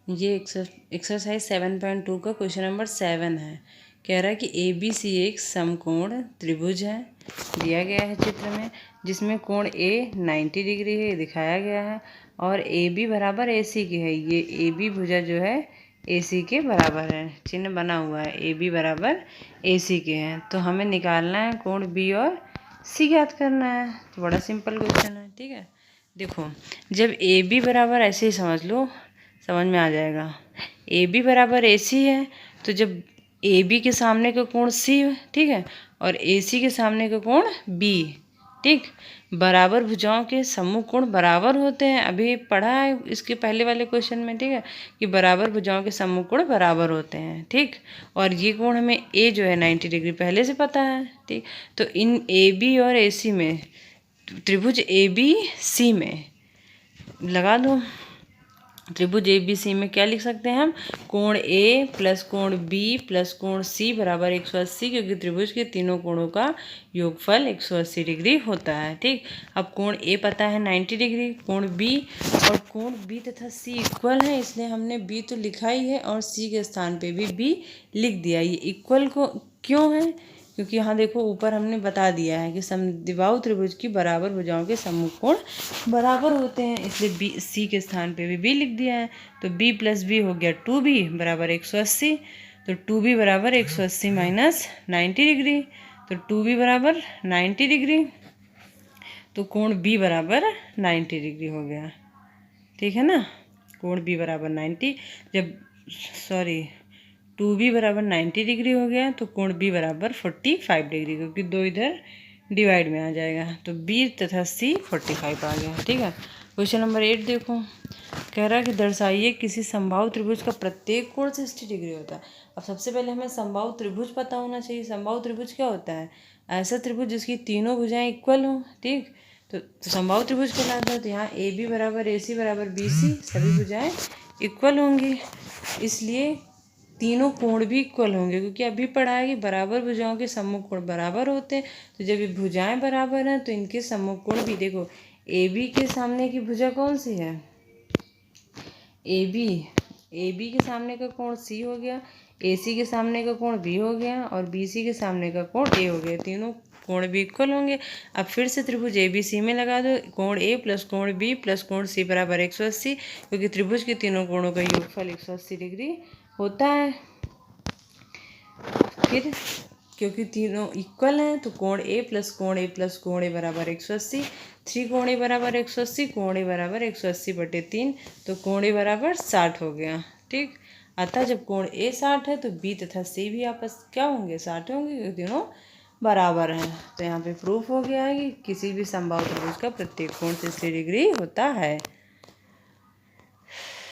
ये एक्सरसाइज 7.2 का question number 7 है। कह रहा है कि ABC एक समकोण त्रिभुज है, दिया गया है चित्र में, जिसमें कोण A 90 डिग्री है, दिखाया गया है, और AB बराबर AC की है। ये AB भुजा जो है AC के बराबर है, चिन्ह बना हुआ है, AB बराबर AC के हैं। तो हमें निकालना है कोण B और C ज्ञात करना है। तो बड़ा सिंपल क्वेश्चन है, ठीक है। देखो, जब AB बराबर ऐसे ही समझ में आ जाएगा। AB बराबर AC है, तो जब AB के सामने का कोण C है, ठीक है, और AC के सामने का कोण B, ठीक, बराबर भुजाओं के सम्मुख कोण बराबर होते हैं। अभी पढ़ा है इसके पहले वाले क्वेश्चन में, ठीक है, कि बराबर भुजाओं के सम्मुख कोण बराबर होते हैं, ठीक। और ये कोण हमें A जो है 90 डिग्री पहले से पता है, ठीक। तो इन AB और AC में, त्रिभुज ABC में लगा दो। त्रिभुज ABC में क्या लिख सकते हैं हम? कोण A प्लस कोण B प्लस कोण C बराबर 180, क्योंकि त्रिभुज के तीनों कोणों का योगफल 180 डिग्री होता है, ठीक। अब कोण A पता है 90 डिग्री, कोण B और कोण B तथा C इक्वल है, इसलिए हमने B तो लिखा ही है और C के स्थान पे भी B लिख दिया। ये इक्वल को क्यों है? क्योंकि यहाँ देखो ऊपर हमने बता दिया है कि समद्विबाहु त्रिभुज की बराबर भुजाओं के सम्मुख कोण बराबर होते हैं, इसलिए बी सी के स्थान पे भी बी लिख दिया है। तो बी प्लस बी हो गया 2b बराबर 180। तो 2b बराबर 180 माइनस 90 डिग्री, तो 2b बराबर 90 डिग्री, तो कोण b बराबर 90 डिग्री हो गया, ठीक है ना। कोण b बराबर 90, जब 2b बराबर 90 डिग्री हो गया, तो कोण b बराबर 45 डिग्री, क्योंकि 2 इधर डिवाइड में आ जाएगा, तो b तथा c 45 आ गया, ठीक है। क्वेश्चन नंबर 8 देखो, कह रहा है कि दर्शाइए किसी समबाहु त्रिभुज का प्रत्येक कोण 60 डिग्री होता है। अब सबसे पहले हमें समबाहु त्रिभुज पता होना चाहिए। समबाहु त्रिभुज क्या होता है? ऐसा त्रिभुज जिसकी तीनों भुजाएं इक्वल हों, ठीक। तो समबाहु त्रिभुज कहलाता है। तो यहाँ AB बराबर AC बराबर BC, सभी भुजाएं इक्वल होंगी, इसलिए तीनों कोण भी इक्वल होंगे, क्योंकि अभी पढ़ा है कि बराबर भुजाओं के सम्मुख कोण बराबर होते हैं। तो जब ये भुजाएं बराबर हैं तो इनके सम्मुख कोण भी, देखो AB के सामने की भुजा कौन सी है? AB के सामने का कोण C हो गया, AC के सामने का कोण B हो गया, और BC के सामने का कोण A हो गया। तीनों कोण भी इक्वल होंगे। अब फिर से त्रिभुज ABC में लगा दो, कोण A प्लस कोण B प्लस कोण C बराबर 180, क्योंकि त्रिभुज के तीनों कोणों का योगफल 180 डिग्री होता है। फिर क्योंकि तीनों इक्वल हैं, तो कोण A प्लस कोण A प्लस कोण A बराबर 180, 3 कोण A बराबर 180, कोण A बराबर 180/3, तो कोण A बराबर 60 हो गया, ठीक। अतः जब कोण A 60 है तो B तथा C भी आपस क्या होंगे? 60 होंगे, क्योंकि तीनों बराबर हैं। तो यहाँ पे प्रूफ हो गया है कि किसी भी समबाहु त्रिभुज का प्रत्येक कोण 60 डिग्री होता है।